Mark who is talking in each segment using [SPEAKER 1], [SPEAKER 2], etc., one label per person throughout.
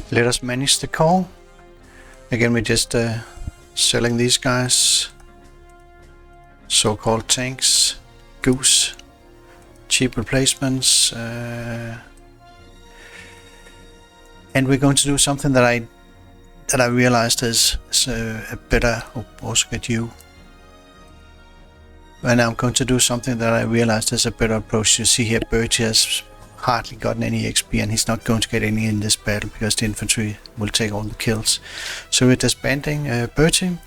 [SPEAKER 1] Let us manage the call. Again, we're just selling these guys, so-called tanks, Goose, cheap replacements, and we're going to do something that I realized is a better. Also get you. And I'm going to do something that I realized is a better approach. You see here, Bertie has hardly gotten any XP, and he's not going to get any in this battle because the infantry will take all the kills. So we're disbanding Bertie.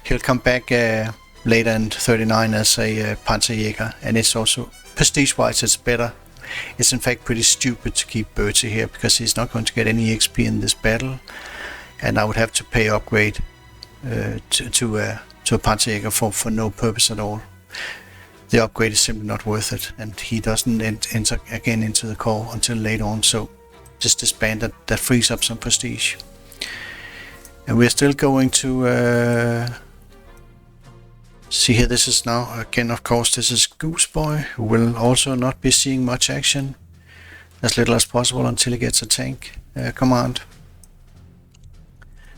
[SPEAKER 1] He'll come back later in 39 as a Panzerjäger, and it's also prestige-wise it's better. It's in fact pretty stupid to keep Bertie here because he's not going to get any XP in this battle, and I would have to pay upgrade to a Panzerjäger for no purpose at all. The upgrade is simply not worth it, and he doesn't enter again into the core until later on, so just disband that frees up some prestige. And we're still going to see here, this is now, again of course, this is Gooseboy, who will also not be seeing much action, as little as possible until he gets a tank command.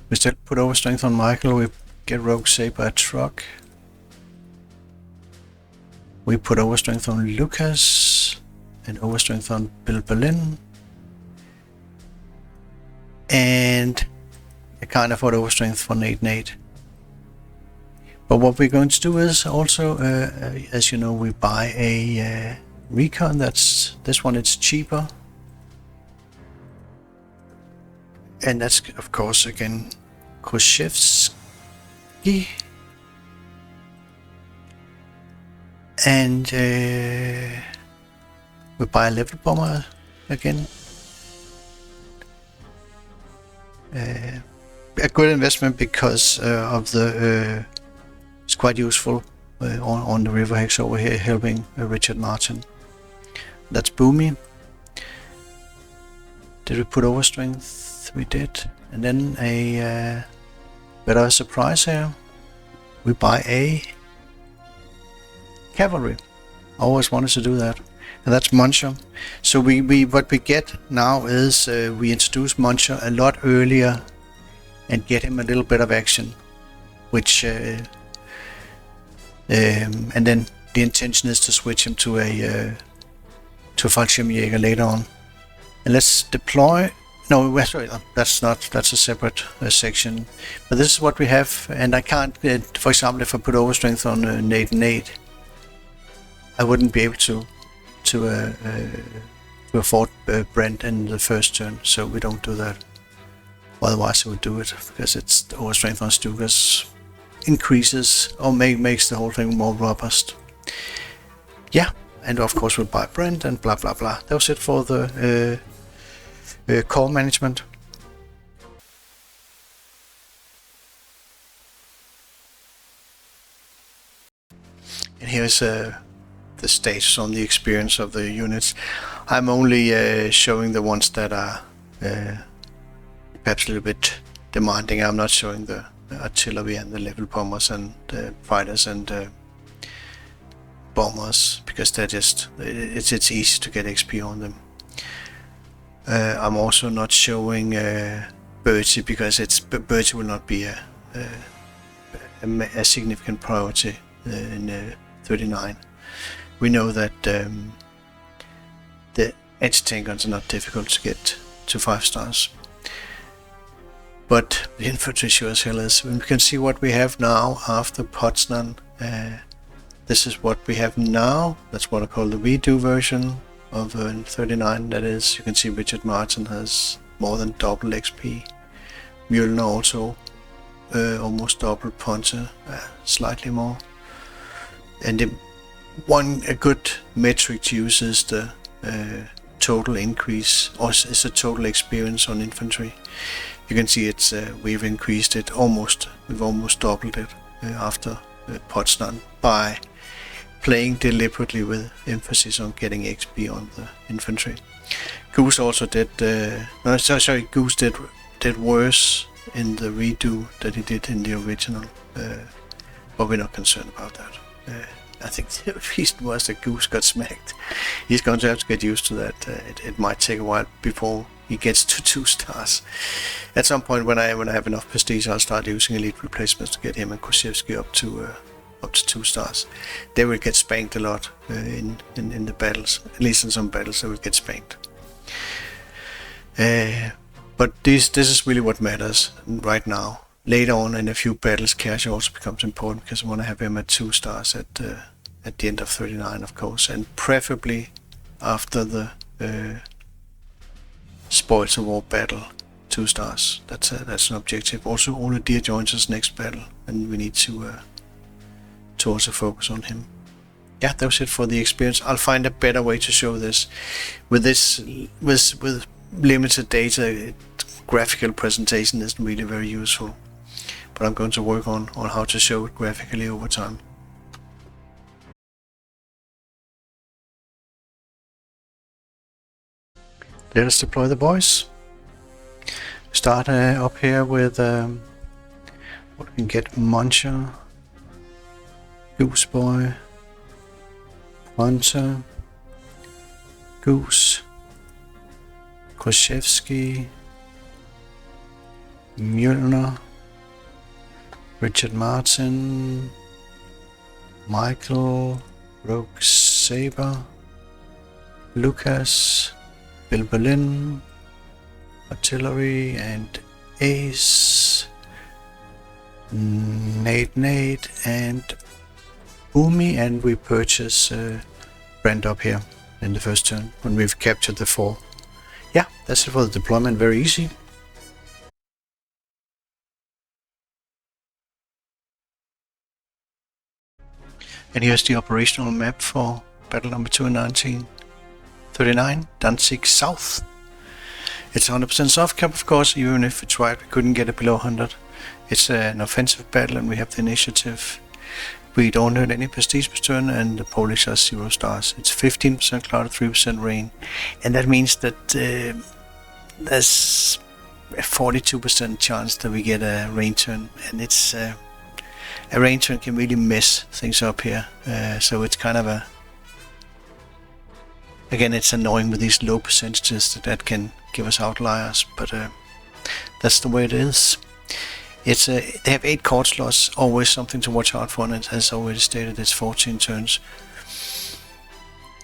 [SPEAKER 1] We still put overstrength on Michael, we get Rogue Saber a truck. We put overstrength on Lucas and overstrength on Bill Berlin, and I can't afford overstrength for Nate. But what we're going to do is also, as you know, we buy a recon. That's this one. It's cheaper, and that's of course again Khrushchevsky. And we buy a level bomber again. A good investment because of the it's quite useful on the river hex over here, helping Richard Martin. That's Boomy. Did we put overstrength? We did. And then a better surprise here. We buy a cavalry. I always wanted to do that, and that's Marshal. So we what we get now is we introduce Marshal a lot earlier and get him a little bit of action, which and then the intention is to switch him to a Fallschirmjäger later on. And let's deploy. No, sorry, that's a separate section. But this is what we have, and I can't. For example, if I put overstrength on Nate. I wouldn't be able to afford Brent in the first turn, so we don't do that. Otherwise, I would do it because it's the overstrength on Stukas increases or makes the whole thing more robust. Yeah, and of course we'll buy Brent and blah blah blah. That was it for the core management. And here's the status on the experience of the units. I'm only showing the ones that are perhaps a little bit demanding. I'm not showing the artillery and the level bombers and the fighters and bombers because they're just it's easy to get XP on them. I'm also not showing Bertie because Bertie will not be a significant priority in 39. We know that the anti-tank guns are not difficult to get to 5 stars, but the infantry sure as hell is. We can see what we have now after Poznan. This is what we have now. That's what I call the redo version of 39. That is, you can see Richard Martin has more than double XP. Mjolnir also almost double, Ponte slightly more. And a good metric to use is the total increase, or is the total experience on infantry. You can see it's we've increased it we've almost doubled it after Poznan by playing deliberately with emphasis on getting XP on the infantry. Goose also did Goose did worse in the redo than he did in the original, but we're not concerned about that. I think the reason was that Goose got smacked. He's going to have to get used to that. It might take a while before he gets to 2 stars. At some point when I have enough prestige, I'll start using elite replacements to get him and Kushevsky up to 2 stars. They will get spanked a lot in the battles. At least in some battles they will get spanked. But this is really what matters right now. Later on in a few battles, cash also becomes important because I want to have him at 2 stars at the end of 39, of course, and preferably after the Spoils of War battle, 2 stars. That's an objective. Also, only Deer joins us next battle, and we need to also focus on him. Yeah, that was it for the experience. I'll find a better way to show this. With limited data, graphical presentation isn't really very useful. But I'm going to work on how to show it graphically over time. Let us deploy the boys. Start up here with what we can get: Muncher, Goose Boy, Hunter, Goose, Kushevsky, Mjølner, Richard Martin, Michael, Rogue Saber, Lucas, Bill Berlin, Artillery and Ace, Nate and Boomy, and we purchase Brent up here in the first turn when we've captured the 4. Yeah, that's it for the deployment, very easy. And here's the operational map for battle number 2 in 1939, Danzig South. It's 100% soft cap, of course, even if it's right, we couldn't get it below 100. It's an offensive battle and we have the initiative. We don't earn any prestige per turn, and the Polish are 0 stars. It's 15% cloud, 3% rain, and that means that there's a 42% chance that we get a rain turn, and it's a rain turn can really mess things up here. So it's kind of a, again, it's annoying with these low percentages that can give us outliers, but that's the way it is. It's they have 8 court slots, always something to watch out for, and as already stated, it's 14 turns.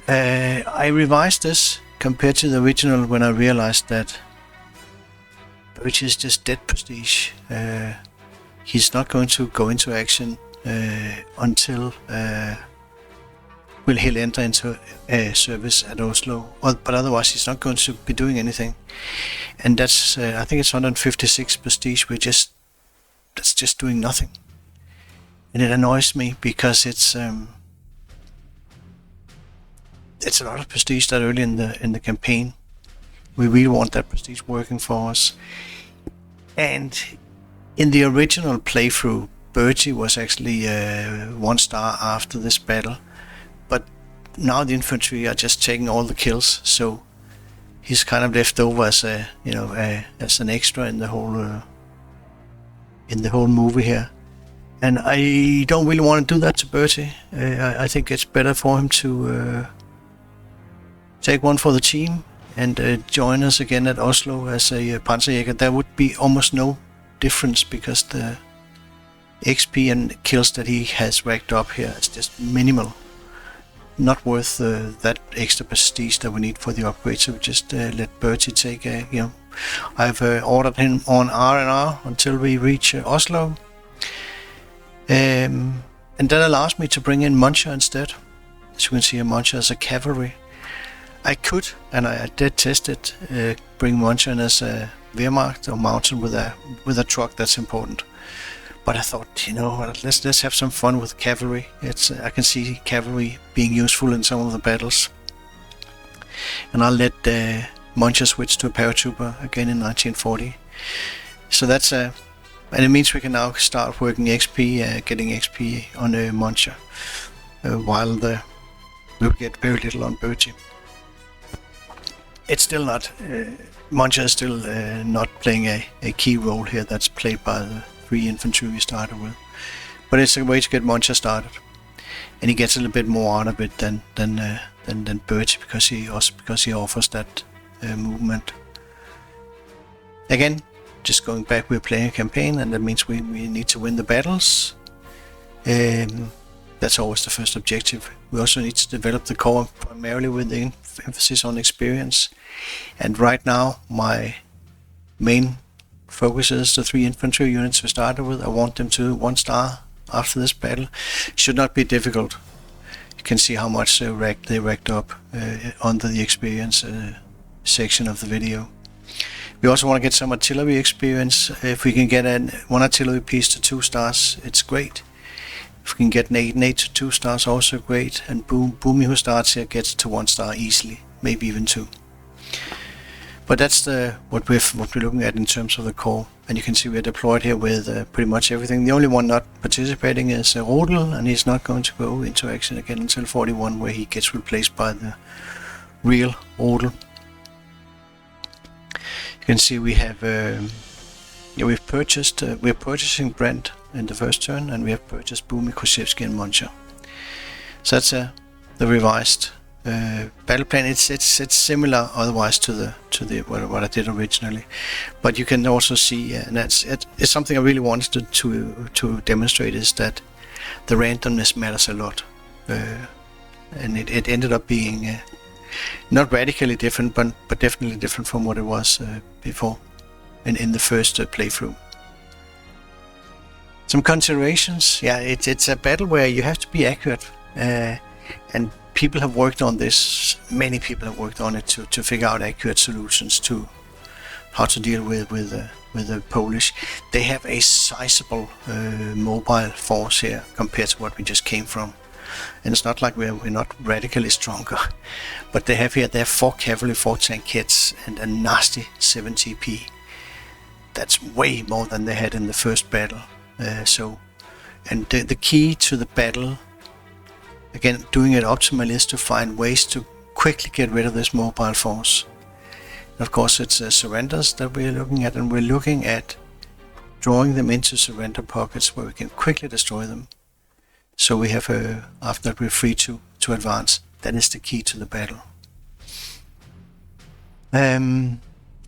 [SPEAKER 1] I revised this compared to the original when I realized that Birch is just dead prestige. He's not going to go into action until he'll enter into service at Oslo, but otherwise he's not going to be doing anything. And that's I think it's 156 prestige. That's just doing nothing, and it annoys me because it's a lot of prestige that early in the campaign. We really want that prestige working for us. And in the original playthrough, Bertie was actually 1 star after this battle, but now the infantry are just taking all the kills, so he's kind of left over as as an extra in the whole movie here. And I don't really want to do that to Bertie. I think it's better for him to take one for the team and join us again at Oslo as a Panzerjäger. There would be almost no difference because the XP and kills that he has racked up here is just minimal. Not worth that extra prestige that we need for the upgrade, so we just let Bertie take I've ordered him on R&R until we reach Oslo. And that allows me to bring in Muncher instead. As you can see, Muncher as a cavalry. I could, and I did test it, bring Muncher in as a Wehrmacht or mountain with a truck. That's important. But I thought, let's have some fun with cavalry. I can see cavalry being useful in some of the battles. And I'll let Muncher switch to a paratrooper again in 1940. So that's and it means we can now start working XP, getting XP on Muncher, while we'll get very little on Bertie. It's still not, Muncher is still not playing a key role here. That's played by the 3 infantry we started with. But it's a way to get Muncher started. And he gets a little bit more out of it than Bertie because he offers that movement. Again, just going back, we're playing a campaign, and that means we need to win the battles. That's always the first objective. We also need to develop the core primarily with the emphasis on experience. And right now, my main focus is the 3 infantry units we started with. I want them to 1 star after this battle. Should not be difficult. You can see how much they racked up under the experience section of the video. We also want to get some artillery experience. If we can get one artillery piece to 2 stars, it's great. If we can get Nate to 2 stars, also great. And Boomy, who starts here, gets to 1 star easily, maybe even 2. But that's what we're looking at in terms of the core. And you can see we're deployed here with pretty much everything. The only one not participating is Rodel, and he's not going to go into action again until 41, where he gets replaced by the real Rodel. You can see we have we're purchasing Brent in the first turn, and we have purchased Boomy, Kushevsky, and Muncher. So that's the revised battle plan. It's similar otherwise to the what I did originally, but you can also see, and it's something I really wanted to demonstrate, is that the randomness matters a lot, and it ended up being not radically different, but definitely different from what it was before in the first playthrough. Some considerations. Yeah, it's a battle where you have to be accurate, and people have worked on this. Many people have worked on it to figure out accurate solutions to how to deal with the Polish. They have a sizable mobile force here compared to what we just came from. And it's not like we're not radically stronger, but they have 4 cavalry, 4 tank kits, and a nasty 7 TP. That's way more than they had in the first battle. And the key to the battle, again, doing it optimally, is to find ways to quickly get rid of this mobile force. And of course, it's surrenders that we're looking at, and we're looking at drawing them into surrender pockets where we can quickly destroy them. So we have, after that, we're free to advance. That is the key to the battle. And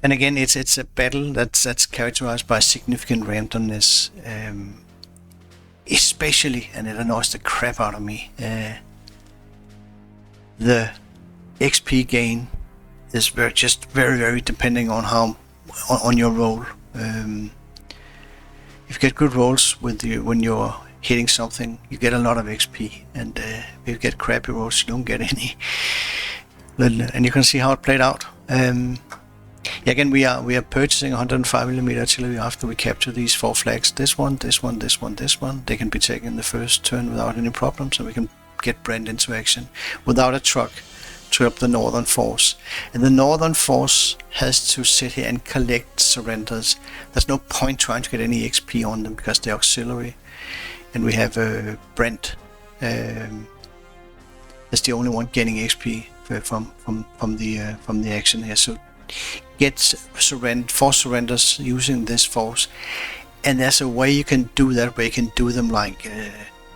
[SPEAKER 1] again, it's a battle that's characterized by significant randomness, especially, and it annoys the crap out of me, the XP gain is very depending on your roll. If you get good rolls when you're hitting something, you get a lot of XP, and if you get crappy rolls, you don't get any. And you can see how it played out. Again, we are purchasing 105mm artillery after we capture these 4 flags. This one. They can be taken the first turn without any problems, and we can get Brent into action without a truck to help the northern force. And the northern force has to sit here and collect surrenders. There's no point trying to get any XP on them because they're auxiliary. And we have Brent as the only one getting XP from the action here. So get 4 surrenders using this force, and there's a way you can do that, where you can do them like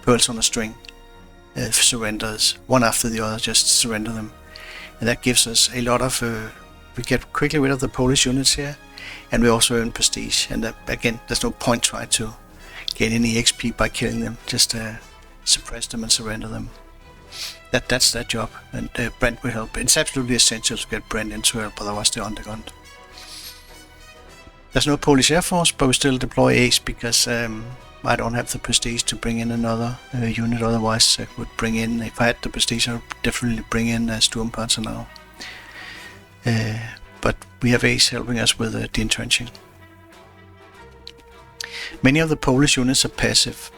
[SPEAKER 1] pearls on a string. Surrenders one after the other, just surrender them, and that gives us a lot of we get quickly rid of the Polish units here, and we also earn prestige. And again, there's no point trying to get any XP by killing them. Just suppress them and surrender them. That's their job, and Brent will help. It's absolutely essential to get Brent into help, otherwise they're undergunned. There's no Polish Air Force, but we still deploy Ace because I don't have the prestige to bring in another unit. Otherwise I would bring in, if I had the prestige, I would definitely bring in Sturmpanzer now. But we have Ace helping us with the entrenching. Many of the Polish units are passive,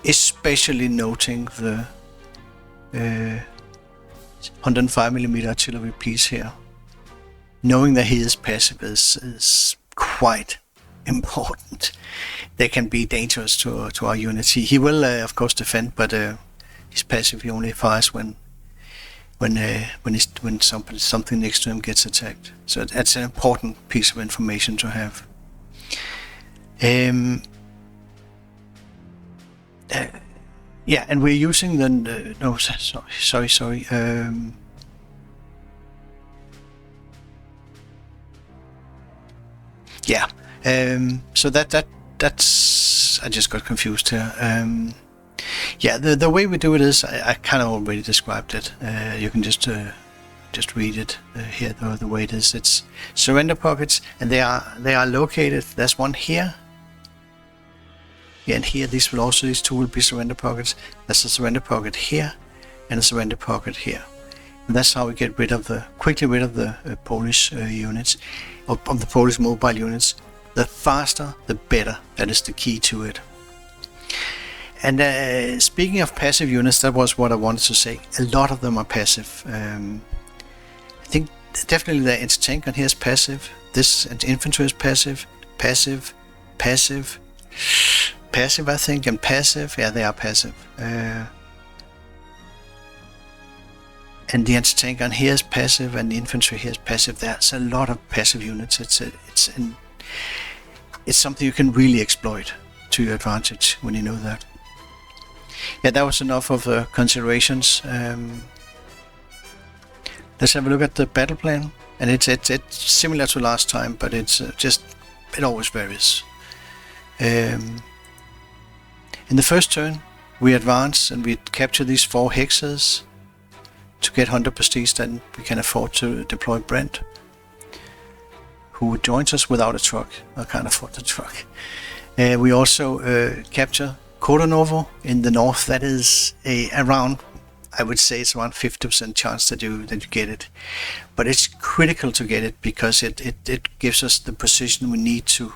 [SPEAKER 1] especially noting the 105mm artillery piece here. Knowing that he is passive is quite important. They can be dangerous to our units. He will of course defend, but he's passive. He only fires when something next to him gets attacked. So that's an important piece of information to have. Yeah, and we're using the no, sorry. Yeah. So that's I just got confused here. Yeah, the way we do it is I kind of already described it. You can just read it here. The way it is, it's surrender pockets, and they are located. There's one here. Yeah, and here these two will be surrender pockets. There's a surrender pocket here, and a surrender pocket here. And that's how we get quickly rid of the Polish units, of the Polish mobile units. The faster, the better. That is the key to it. And speaking of passive units, that was what I wanted to say. A lot of them are passive. I think definitely the anti-tank on here is passive. This infantry is passive, passive, passive, passive, I think, and passive. Yeah, they are passive. And the anti-tank on here is passive, and the infantry here is passive. There's a lot of passive units. It's something you can really exploit to your advantage when you know that. Yeah, that was enough of the considerations. Let's have a look at the battle plan, and it's similar to last time, but it's it always varies. In the first turn, we advance and we capture these 4 hexes to get 100 prestige. Then we can afford to deploy Brent, who joins us without a truck. I can't afford the truck. We also capture Kordonovo in the north. That is around, I would say it's around 50% chance that you get it. But it's critical to get it because it gives us the position we need to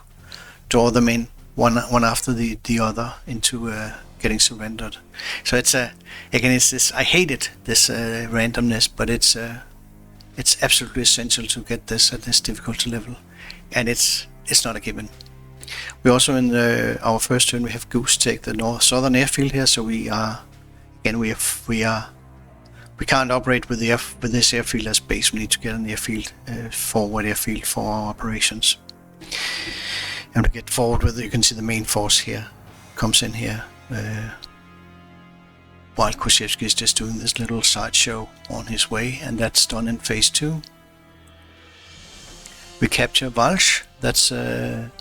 [SPEAKER 1] draw them in one after the other into getting surrendered. So it's again, it's this, I hate it, this randomness, but it's absolutely essential to get this at this difficulty level, and it's not a given. We also in our first turn we have Goose take the southern airfield here, so we can't operate with this airfield as base. We need to get an airfield, forward airfield for our operations, and to get forward with it, you can see the main force here comes in here. While Kushevsky is just doing this little sideshow on his way, and that's done in phase 2. We capture Walsh. That's done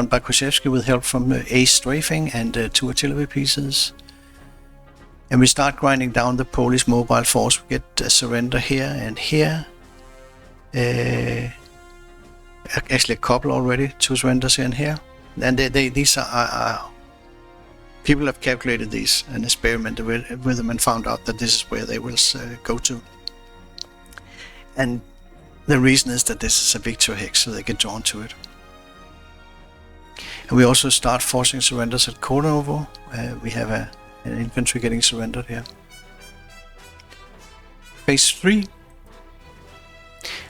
[SPEAKER 1] by Kushevsky with help from a strafing and 2 artillery pieces. And we start grinding down the Polish mobile force. We get a surrender here and here. Actually a couple already, 2 surrenders here and here. And these are people have calculated these and experimented with them and found out that this is where they will go to. And the reason is that this is a victory hex, so they get drawn to it. And we also start forcing surrenders at Kordonovo. We have an infantry getting surrendered here. Phase 3.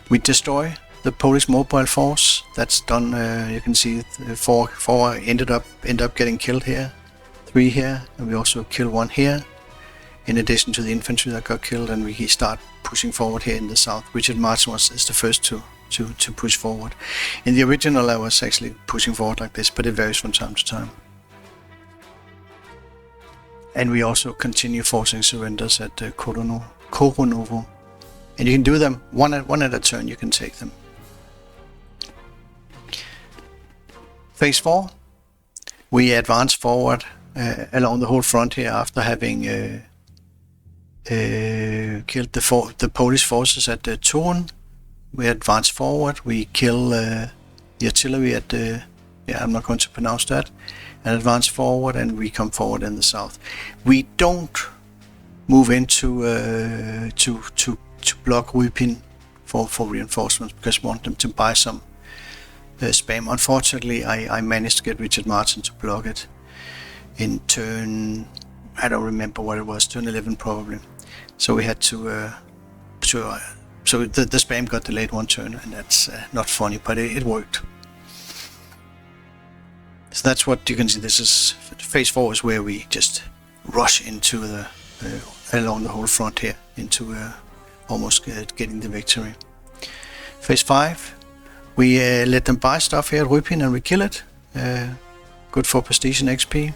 [SPEAKER 1] We destroy the Polish mobile force. That's done. You can see 4 end up getting killed here. 3 here, and we also kill 1 here, in addition to the infantry that got killed, and we start pushing forward here in the south. Richard Marshal is the first to push forward. In the original I was actually pushing forward like this, but it varies from time to time. And we also continue forcing surrenders at Kordonovo. And you can do them one at a turn, you can take them. Phase 4, we advance forward along the whole front here after having killed the Polish forces at Turn. We advance forward, we kill the artillery at I'm not going to pronounce that, and advance forward, and we come forward in the south. We don't move into to block Rupin for reinforcements because we want them to buy some spam. Unfortunately, I managed to get Richard Martin to block it in turn, I don't remember what it was, turn 11 probably. So we had to so the spam got delayed 1 turn, and that's not funny, but it worked. So that's what you can see. This is phase 4 is where we just rush into the along the whole front here into almost getting the victory. Phase 5, we let them buy stuff here at Rupin and we kill it. Good for prestige and XP.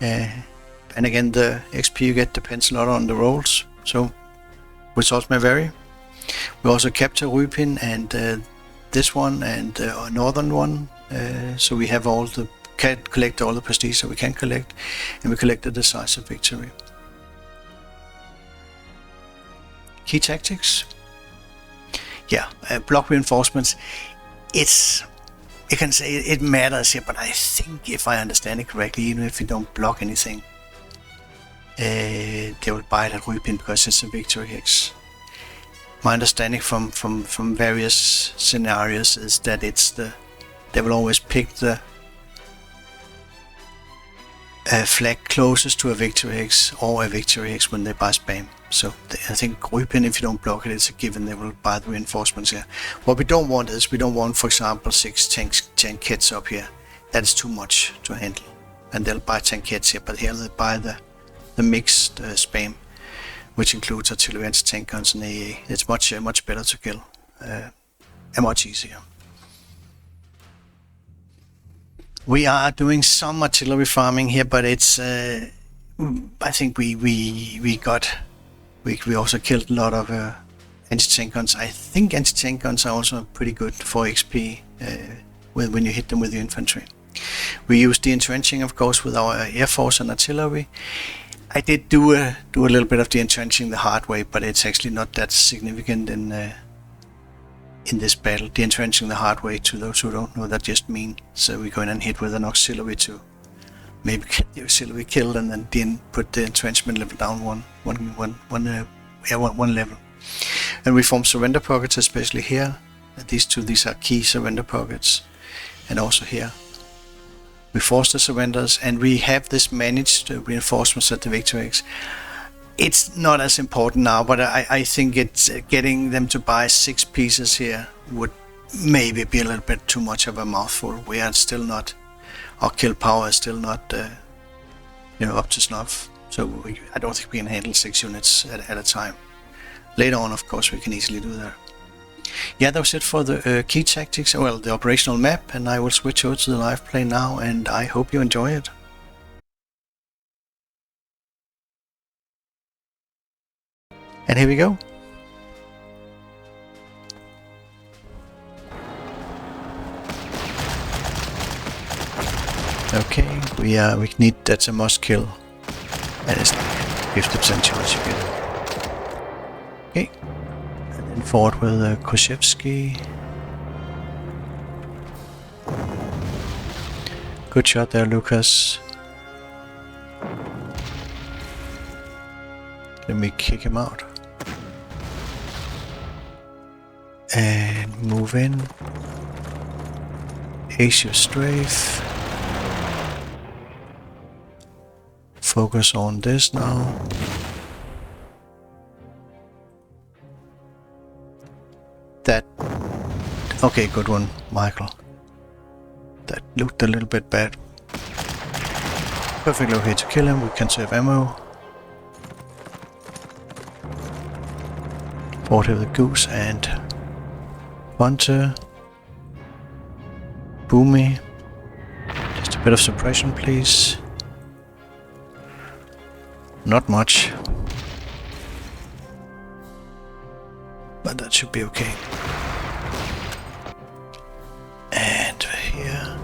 [SPEAKER 1] And again, the XP you get depends a lot on the rolls, so results may vary. We also capture Rupin, and this one and the northern one. So we have collect all the prestige that we can collect, and we collected the decisive victory. Key tactics. Yeah, block reinforcements. You can say it matters here, but I think if I understand it correctly, even if you don't block anything, they will buy that Rypien because it's a victory hex. My understanding from various scenarios is that they will always pick the flag closest to a victory hex or a victory hex when they buy spam. So I think Rypien, if you don't block it, it's a given they will buy the reinforcements here. What we don't want is, for example, 6 tank kits up here. That is too much to handle. And they'll buy tank kits here, but here they'll buy the mixed spam, which includes artillery, anti-tank guns, and AA. It's much better to kill, and much easier. We are doing some artillery farming here, but it's. I think we also killed a lot of anti-tank guns. I think anti-tank guns are also pretty good for XP when you hit them with the infantry. We use the entrenching, of course, with our air force and artillery. I did do a little bit of the entrenching the hard way, but it's actually not that significant in this battle. The entrenching the hard way, to those who don't know, that just means so we go in and hit with an auxiliary to maybe get the auxiliary killed, and then put the entrenchment level down one level. And we form surrender pockets, especially here. These are key surrender pockets, and also here. We force the surrenders, and we have this managed reinforcements at the victory hex. It's not as important now, but I think it's getting them to buy 6 pieces here would maybe be a little bit too much of a mouthful. We are still not, our kill power is still not, up to snuff. So I don't think we can handle 6 units at a time. Later on, of course, we can easily do that. Yeah, that was it for the key tactics, the operational map, and I will switch over to the live play now, and I hope you enjoy it. And here we go. Okay, we need, that's a must kill, and it's 50% chance you get it. Okay. And forward with Koshevsky. Good shot there, Lucas. Let me kick him out. And move in. Ace your strafe. Focus on this now. Okay, good one, Michael. That looked a little bit bad. Perfect location to kill him, we can save ammo. Forward with the goose and Bunter. Boomy. Just a bit of suppression, please. Not much. But that should be okay. And here,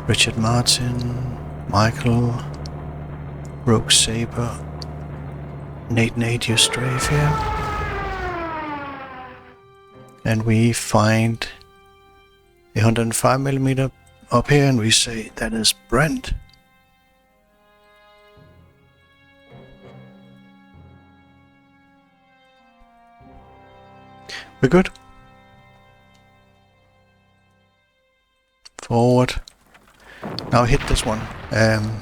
[SPEAKER 1] Richard Martin, Michael, Rogue Saber, Nate your strafe here. And we find a 105mm up here, and we say that is Brent. We're good. Forward. Now hit this one,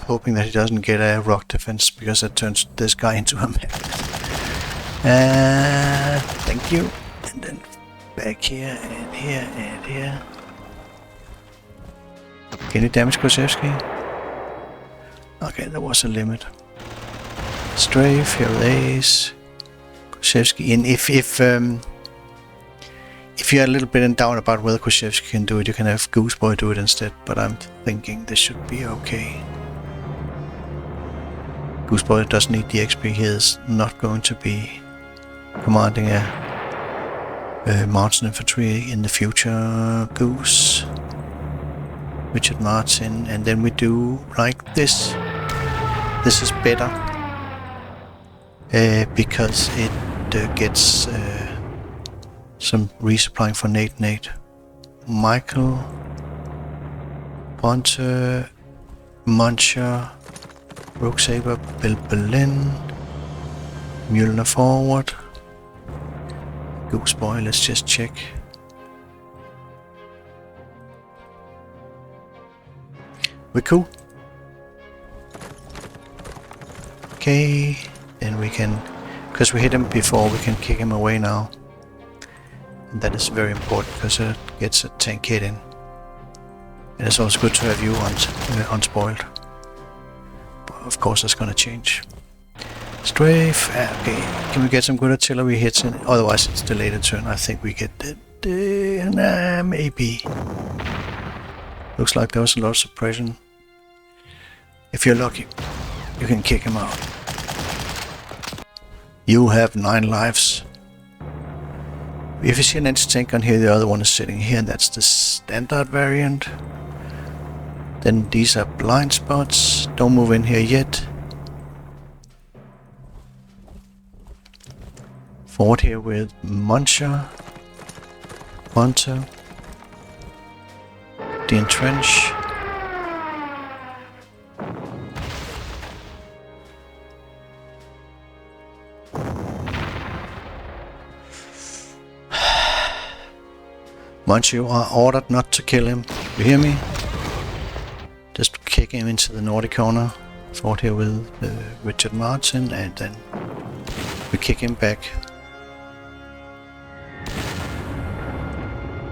[SPEAKER 1] hoping that he doesn't get a rock defense, because that turns this guy into a mech. Thank you. And then back here and here and here. Can you damage Koshevsky? Okay, there was a limit. Strafe, here it is. Koshevsky in. If you're a little bit in doubt about whether Koshevsky can do it, you can have Gooseboy do it instead, but I'm thinking this should be okay. Gooseboy doesn't need the XP, he is not going to be commanding a mountain infantry in the future. Goose, Richard Martin, and then we do like this. This is better because it gets some resupplying for Nate. Michael, Ponte, Muncher, Rogue Saber, Bill Berlin, Mueller forward. Goose Boy, let's just check. We're cool. Okay, then we can, because we hit him before, we can kick him away now. And that is very important because it gets a tank hit in. And it's also good to have you unspoiled. But of course that's gonna change. Strafe, okay, can we get some good artillery hits in? Otherwise it's the later turn. I think we get maybe. Looks like there was a lot of suppression. If you're lucky, you can kick him out. You have 9 lives. If you see an anti-tank on here, the other one is sitting here, and that's the standard variant. Then these are blind spots. Don't move in here yet. Forward here with Muncher, Ponte, the entrench. Muncher, you are ordered not to kill him. You hear me? Just kick him into the Nordic corner. Forward here with Richard Martin, and then we kick him back.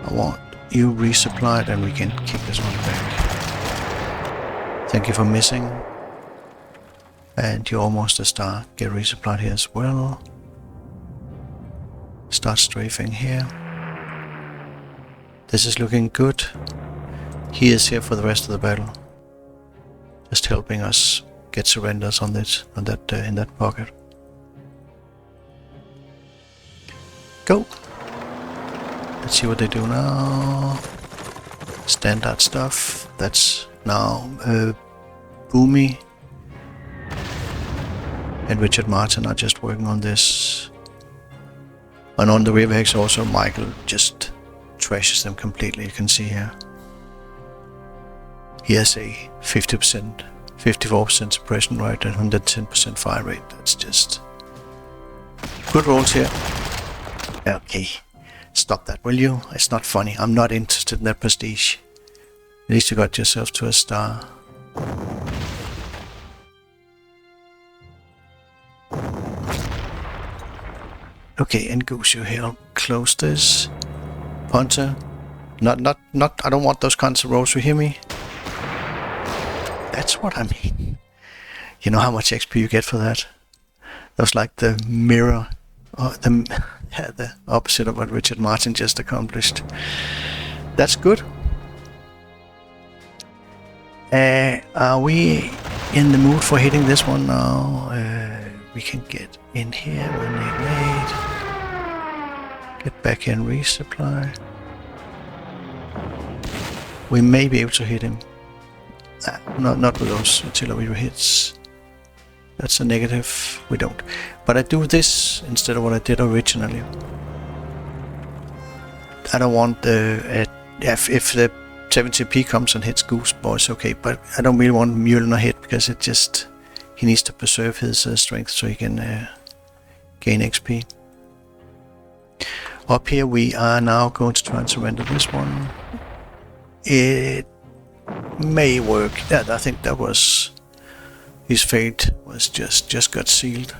[SPEAKER 1] I want you resupplied, and we can kick this one back. Thank you for missing. And you're almost a star. Get resupplied here as well. Start strafing here. This is looking good. He is here for the rest of the battle. Just helping us get surrenders on this, in that pocket. Go! Let's see what they do now. Standard stuff. That's now Boomy and Richard Martin are just working on this. And on the rear hex also Michael just trashes them completely, you can see here. He has a 50%, 54% suppression rate and 110% fire rate. That's just good rolls here. Okay. Stop that, will you? It's not funny. I'm not interested in that prestige. At least you got yourself to a star. Okay, and Goose, you here. Close this. Ponte. Not. I don't want those kinds of rolls. You hear me? That's what I mean. You know how much XP you get for that? That was like the mirror. The opposite of what Richard Martin just accomplished. That's good. Are we in the mood for hitting this one now? We can get in here when they made. Get back here and resupply. We may be able to hit him. Not with those artillery hits. That's a negative. We don't. But I do this instead of what I did originally. I don't want the... if the 70p comes and hits Goose Boy, it's okay. But I don't really want Mueller hit because it just... He needs to preserve his strength so he can gain XP. Up here we are now going to try and surrender this one. It may work. Yeah, I think that was... His fate was just got sealed.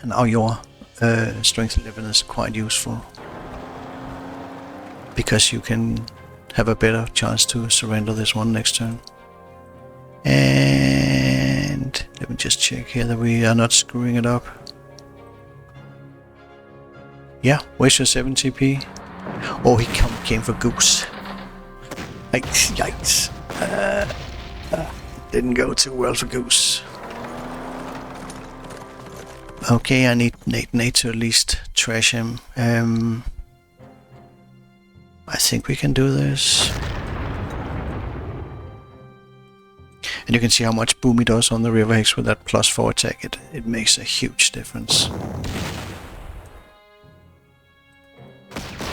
[SPEAKER 1] And now your strength 11 is quite useful. Because you can have a better chance to surrender this one next turn. And let me just check here that we are not screwing it up. Yeah, where's your 70p? Oh, he came for Goose. Yikes. Didn't go too well for Goose. Okay, I need to at least trash him. I think we can do this. And you can see how much boom he does on the River Hex with that +4 attack. It makes a huge difference.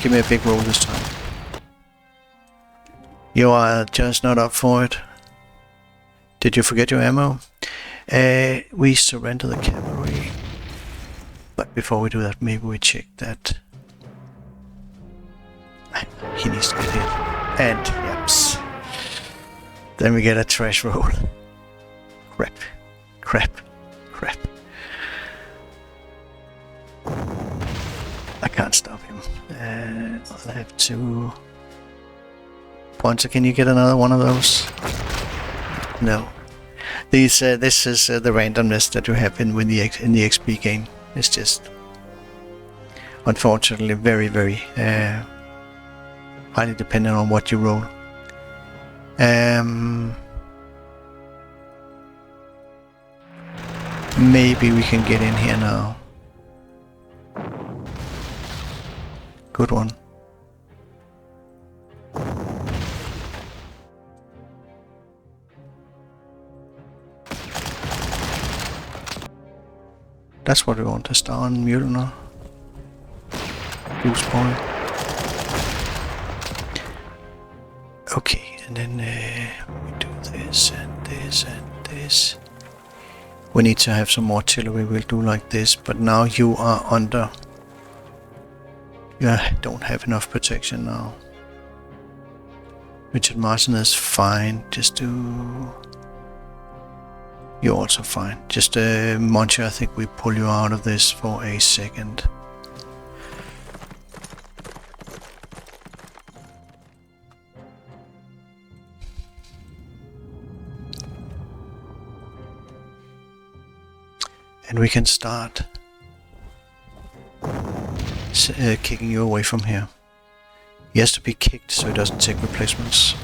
[SPEAKER 1] Give me a big roll this time. You are just not up for it. Did you forget your ammo? We surrender the cavalry. But before we do that, maybe we check that. He needs to get hit. And, yaps. Then we get a trash roll. Crap. Crap. Crap. I can't stop him. I'll have to... Pointer, can you get another one of those? No. This is the randomness that you have in the XP game. It's just, unfortunately, very, very highly dependent on what you roll. Maybe we can get in here now. Good one. That's what we want, to star on Mjolnir. Boost point. Okay, and then we do this and this and this. We need to have some more artillery, we'll do like this, but now you are under... You don't have enough protection now. Richard Martin is fine, just do... You're also fine. Just Monty, I think we pull you out of this for a second. And we can start kicking you away from here. He has to be kicked so he doesn't take replacements.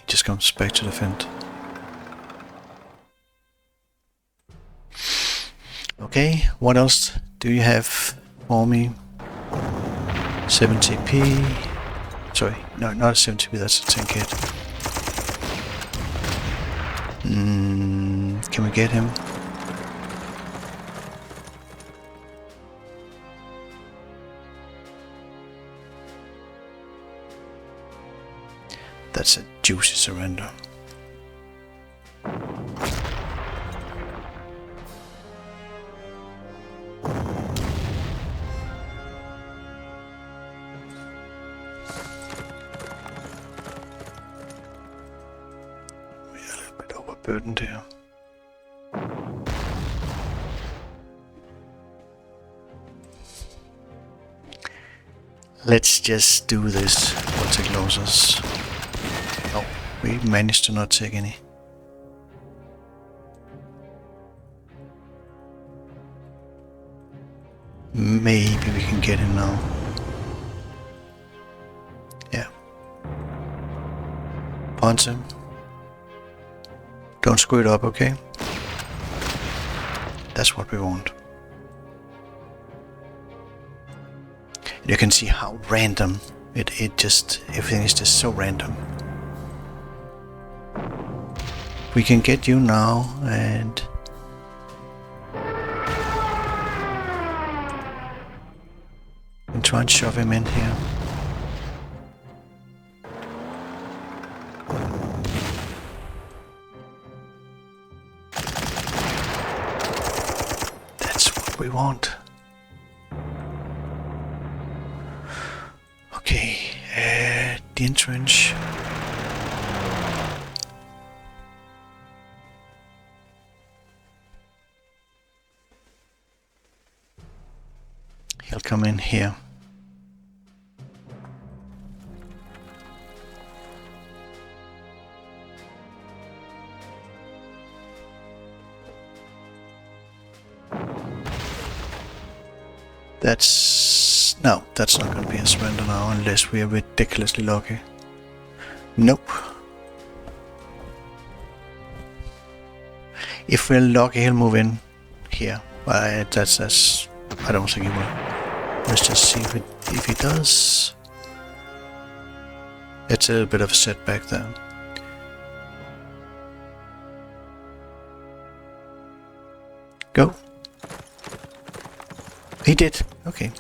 [SPEAKER 1] Just comes back to defend. Okay, what else do you have for me? 70p. Sorry, no, not a 70p, that's a tank hit. Can we get him? That's a juicy surrender. We are a little bit overburdened here. Let's just do this. We'll take losses. Oh, we managed to not take any. Maybe we can get him now. Yeah. Punch him. Don't screw it up, okay? That's what we want. You can see how random everything is just so random. We can get you now and try and shove him in here. That's what we want. Okay, the entrench. He'll come in here. That's not going to be a surrender now unless we are ridiculously lucky. Nope. If we're lucky, he'll move in here. But that's I don't think he will. Let's just see if he does. It's a bit of a setback there. Go. He did. Okay.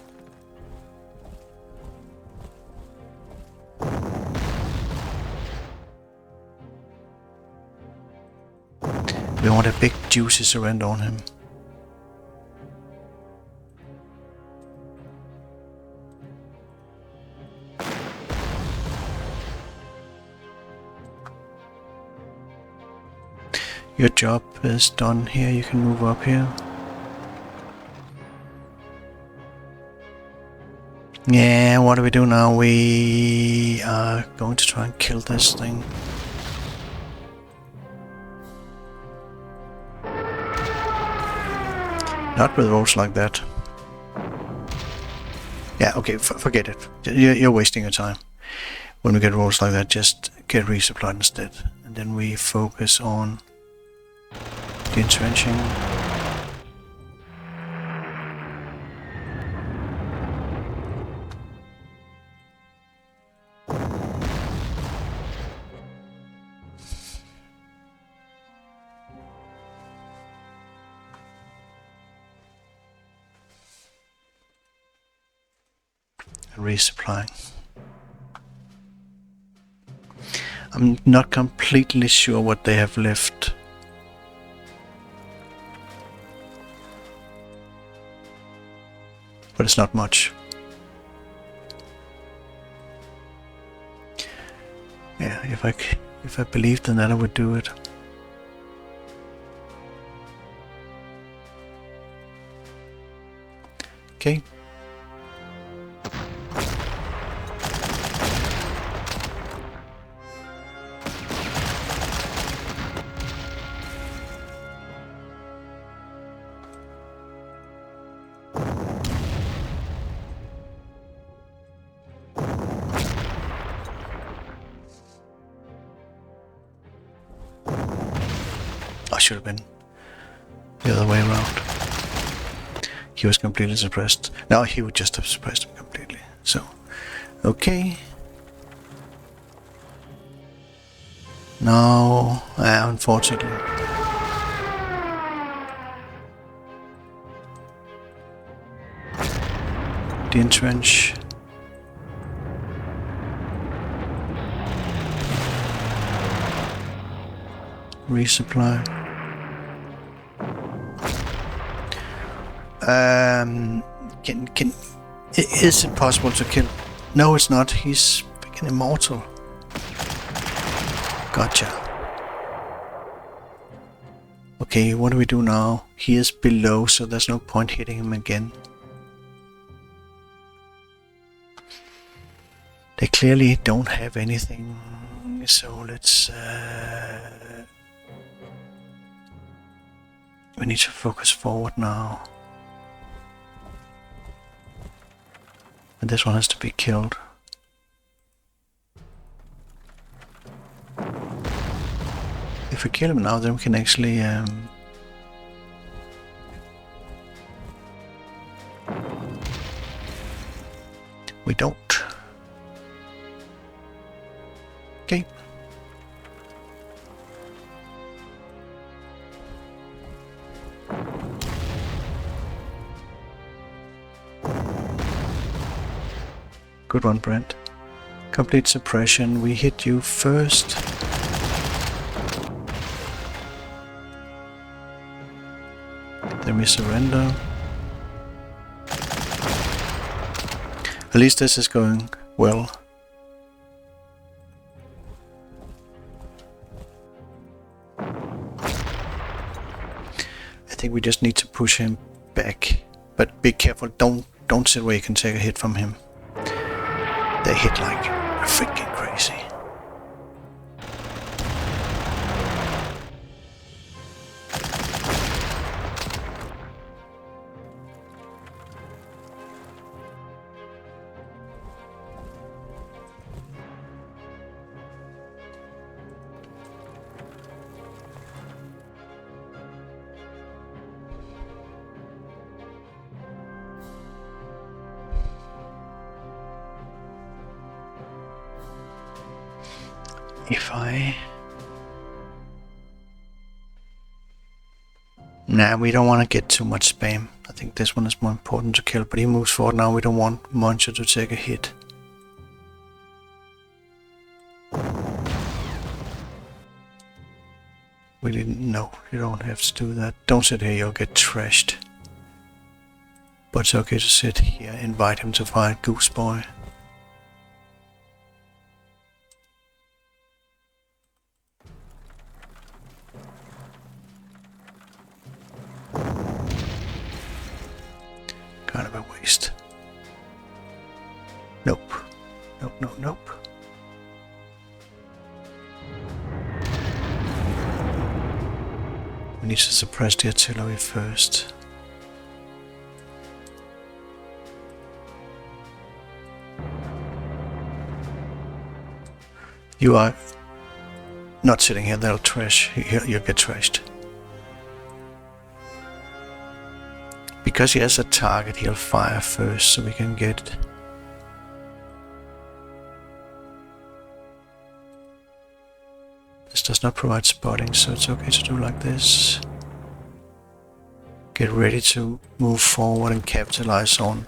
[SPEAKER 1] We want a big juicy surrender on him. Your job is done here, you can move up here. Yeah, what do we do now? We are going to try and kill this thing. Not with rolls like that. Yeah, okay, forget it. You're wasting your time. When we get rolls like that, just get resupplied instead. And then we focus on the entrenching. Resupplying. I'm not completely sure what they have left. But it's not much. Yeah, if I believed in that, I would do it. Okay. Should have been the other way around. He was completely suppressed. No, he would just have suppressed him completely. So, okay. Now, unfortunately. The entrench. Resupply. Is it possible to kill? No, it's not. He's freaking immortal. Gotcha. Okay, what do we do now? He is below, so there's no point hitting him again. They clearly don't have anything, so let's... we need to focus forward now. And this one has to be killed. If we kill him now, then we can actually... we don't. Okay. Good one, Brent. Complete suppression. We hit you first. Then we surrender. At least this is going well. I think we just need to push him back. But be careful, don't sit where you can take a hit from him. They hit like freaking crazy. If I... Nah, we don't want to get too much spam. I think this one is more important to kill, but he moves forward now. We don't want Monster to take a hit. We didn't know. You don't have to do that. Don't sit here, you'll get trashed. But it's okay to sit here, invite him to fight Goose Boy. Kind of a waste. Nope. Nope, nope, nope. We need to suppress the artillery first. You are not sitting here, they'll trash. You'll get trashed. Because he has a target, he'll fire first so we can get it. This does not provide spotting, so it's okay to do like this. Get ready to move forward and capitalize on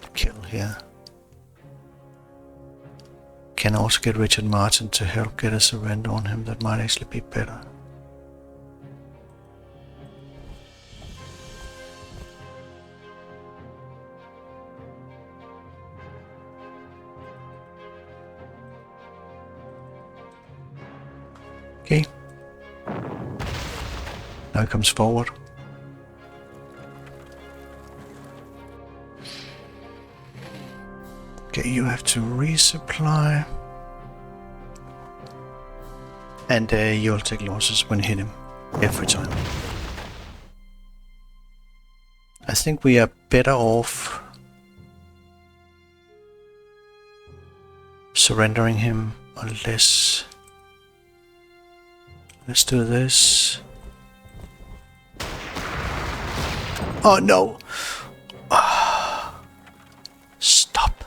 [SPEAKER 1] the kill here. Can also get Richard Martin to help get a surrender on him. That might actually be better. Okay. Now he comes forward. Okay, you have to resupply. And you'll take losses when you hit him. Every time. I think we are better off surrendering him unless... Let's do this. Oh no! Stop.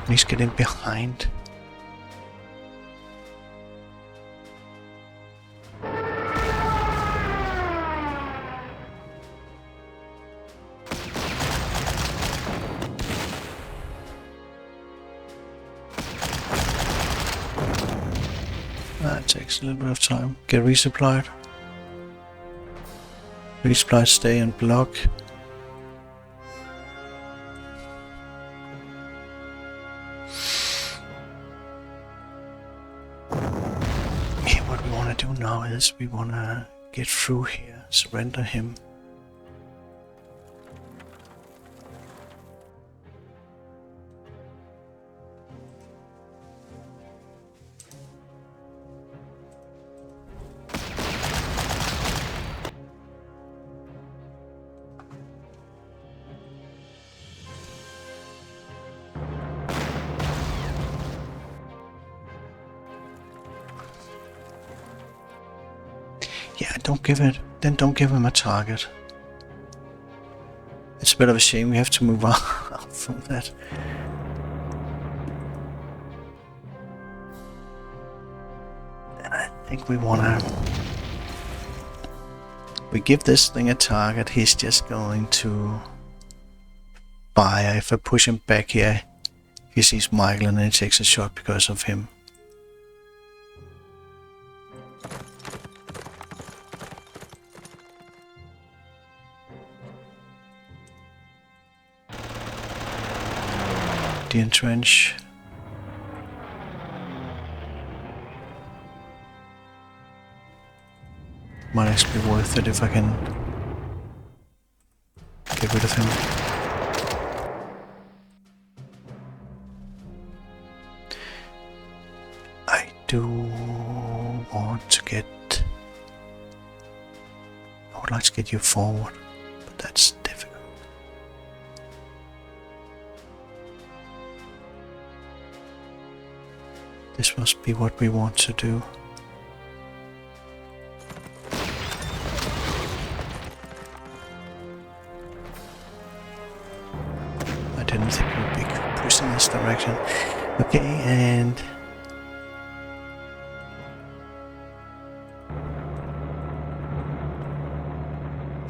[SPEAKER 1] He's getting behind. That takes a little bit of time. Get resupplied. Resupply, stay and block. Okay, what we want to do now is we want to get through here, surrender him. Yeah, don't give him a target. It's a bit of a shame we have to move on from that. And I think we wanna... We give this thing a target, he's just going to fire. If I push him back here, he sees Michael and then he takes a shot because of him. Entrench. Might actually be worth it if I can get rid of him. I do want to get... I would like to get you forward, but that's difficult. This This must be what we want to do. I didn't think we'd be pushed in this direction. Okay, and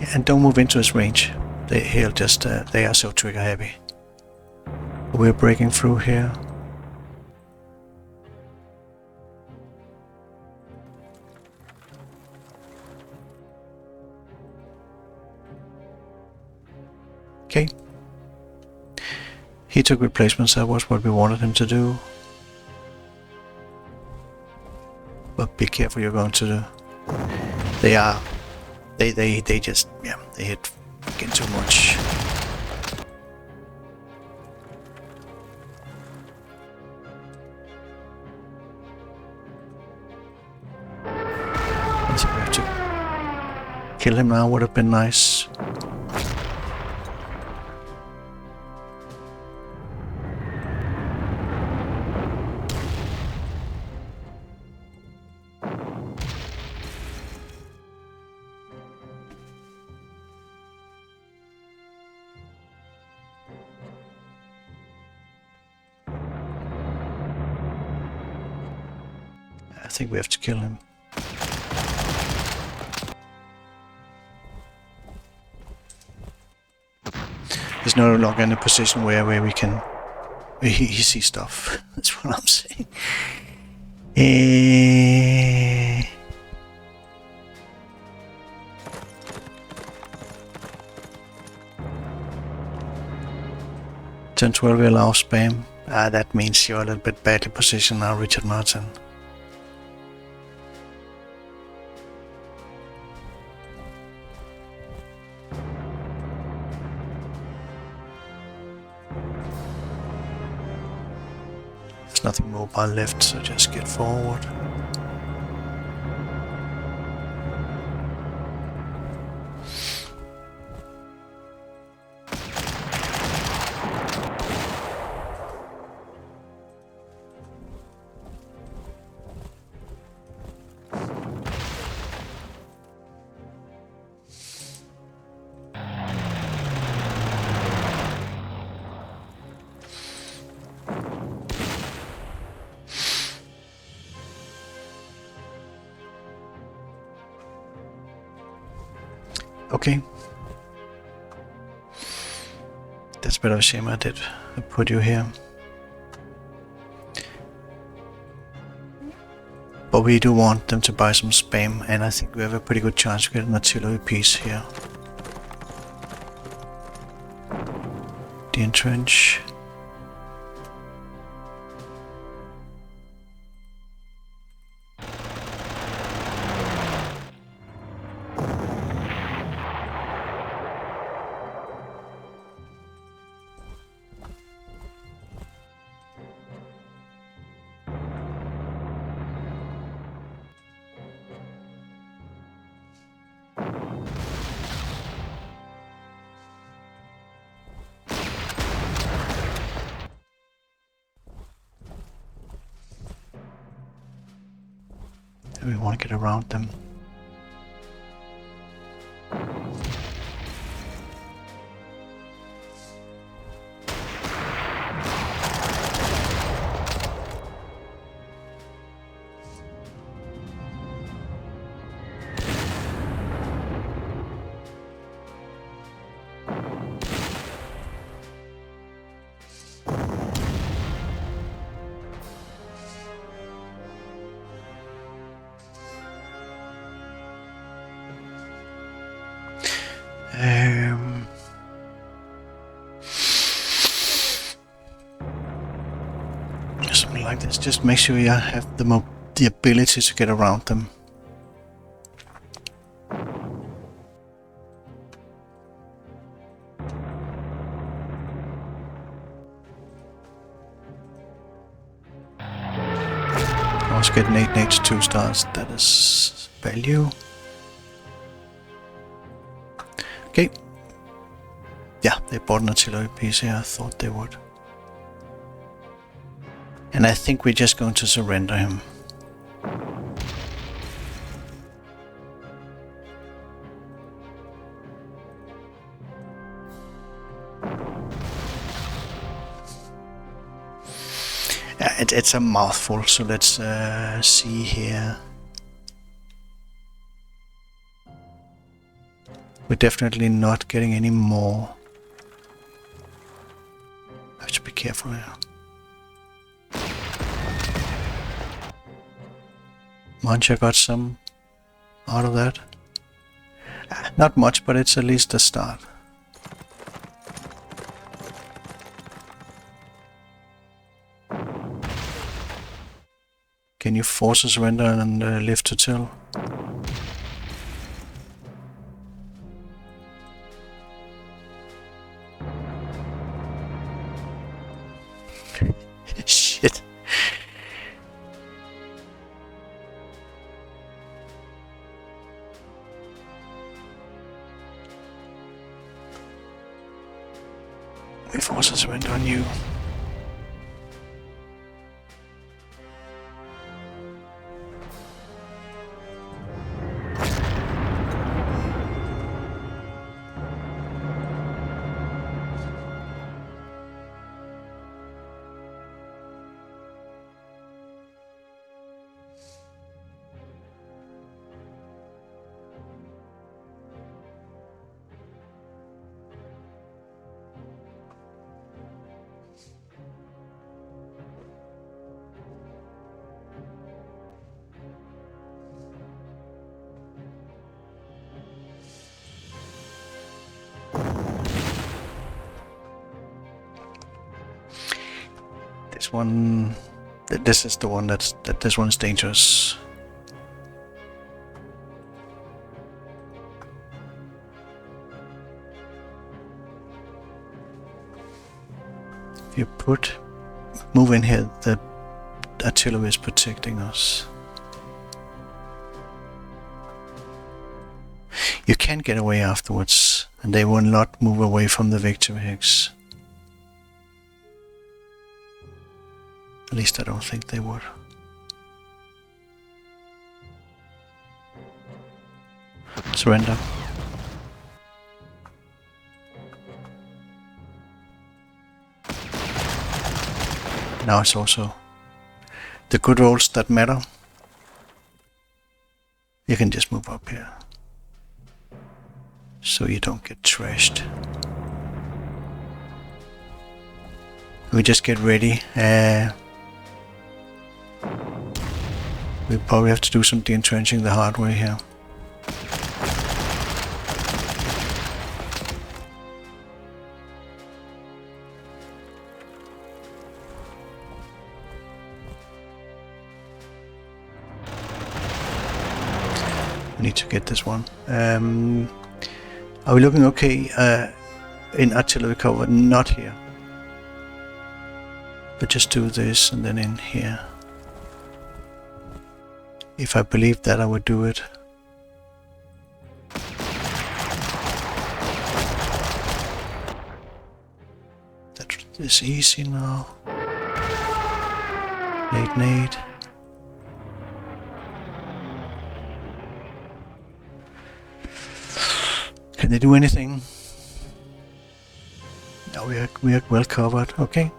[SPEAKER 1] yeah, and don't move into his range. He'll just they are so trigger heavy. We're breaking through here. Okay. He took replacements, that was what we wanted him to do. But be careful you're going to do. They just, yeah, they hit again too much. So we have to kill him now, would have been nice. I think we have to kill him. He's no longer in a position where we can... He sees stuff. That's what I'm saying. 10-12 allow spam. That means you're a little bit badly positioned now, Richard Martin. There's nothing mobile left, so just get forward. Okay. That's a bit of a shame I did put you here. But we do want them to buy some spam, and I think we have a pretty good chance to get an artillery piece here. The entrench. We want to get around them. Something like this. Just make sure you have the ability to get around them. Also get an 8 nature 2 stars. That is value. Okay. Yeah, they bought an artillery piece here. I thought they would. And I think we're just going to surrender him. It's a mouthful, so let's see here. We're definitely not getting any more. I have to be careful here. Mancha got some out of that. Not much, but it's at least a start. Can you force a surrender and live to tell? Shit. We force a surrender on you. This is the one that this one's dangerous. If you move in here, the artillery is protecting us. You can get away afterwards, and they will not move away from the victory hex. At least I don't think they would. Surrender. Now it's also the good rolls that matter. You can just move up here, so you don't get trashed. We just get ready. We probably have to do some de-entrenching the hard way here. We need to get this one. Are we looking okay in artillery cover? Not here. But just do this and then in here. If I believed that, I would do it. That is easy now. Nade. Can they do anything? No, we are well covered. Okay.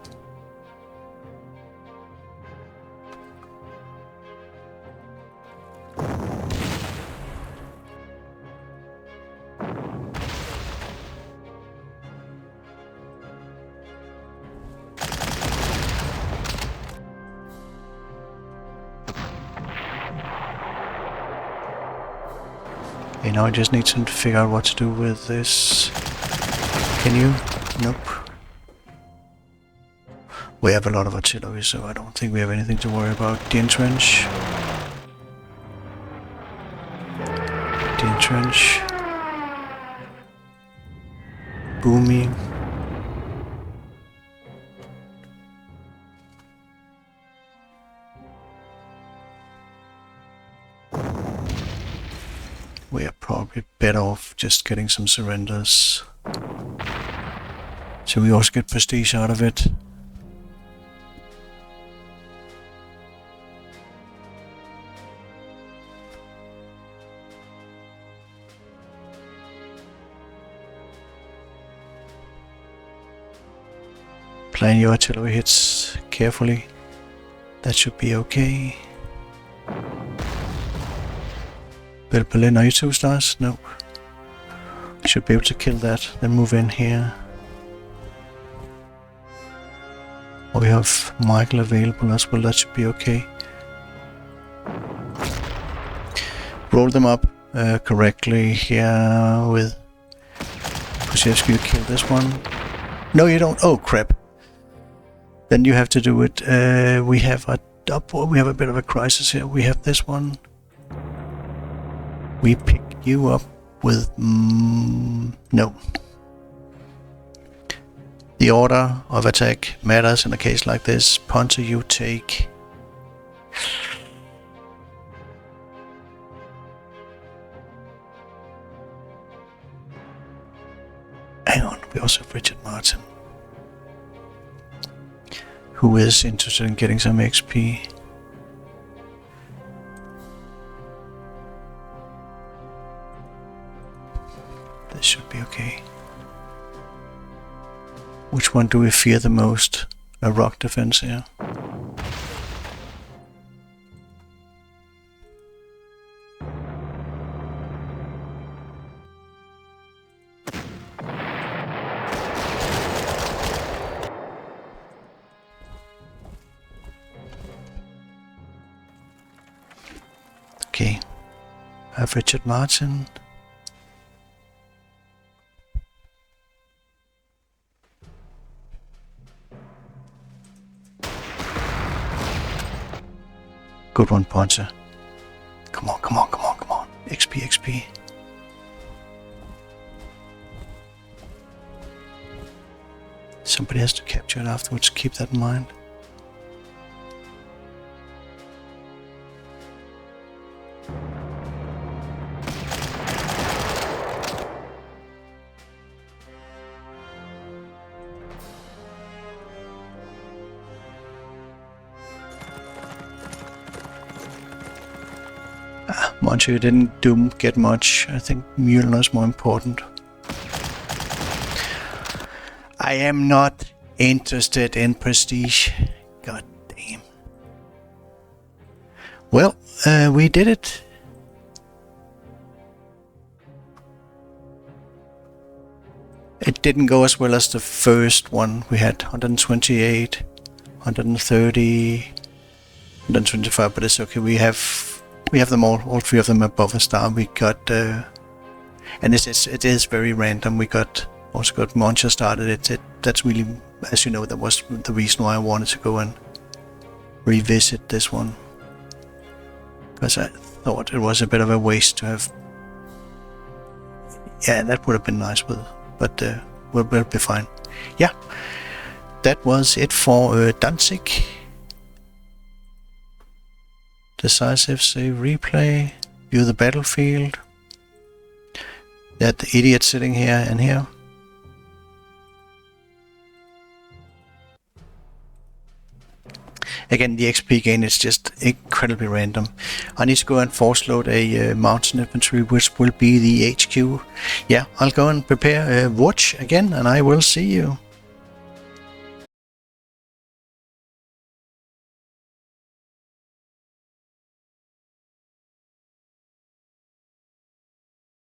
[SPEAKER 1] Okay, now I just need to figure out what to do with this. Can you? Nope. We have a lot of artillery, so I don't think we have anything to worry about. De-entrench. De-entrench. Booming. We are probably better off just getting some surrenders. So we also get prestige out of it. Plan your artillery hits carefully. That should be okay. Berlin, are you 2 stars? No. Should be able to kill that. Then move in here. We have Michael available as well. That should be okay. Roll them up correctly here with Kushevsky. You kill this one. No, you don't. Oh crap! Then you have to do it. We have a bit of a crisis here. We have this one. We pick you up with no. The order of attack matters in a case like this. Ponto, you take. Hang on, we also have Richard Martin, who is interested in getting some XP. This should be okay. Which one do we fear the most? A rock defense here. Okay. I have Richard Martin. Good one, Ponce. Come on, come on, come on, come on. XP, XP. Somebody has to capture it afterwards. Keep that in mind. Monty didn't get much. I think Mühlner is more important. I am not interested in prestige. God damn. Well, we did it. It didn't go as well as the first one. We had 128, 130, 125, but it's okay. We have them all 3 of them above a star. We got, and it is very random. We also got Marshal started. That's really, as you know, that was the reason why I wanted to go and revisit this one, because I thought it was a bit of a waste to have. Yeah, that would have been nice but we'll be fine. Yeah, that was it for Danzig. Decisive save replay. View the battlefield. That the idiot sitting here and here. Again, the XP gain is just incredibly random. I need to go and force load a mountain infantry, which will be the HQ. Yeah, I'll go and prepare a watch again, and I will see you.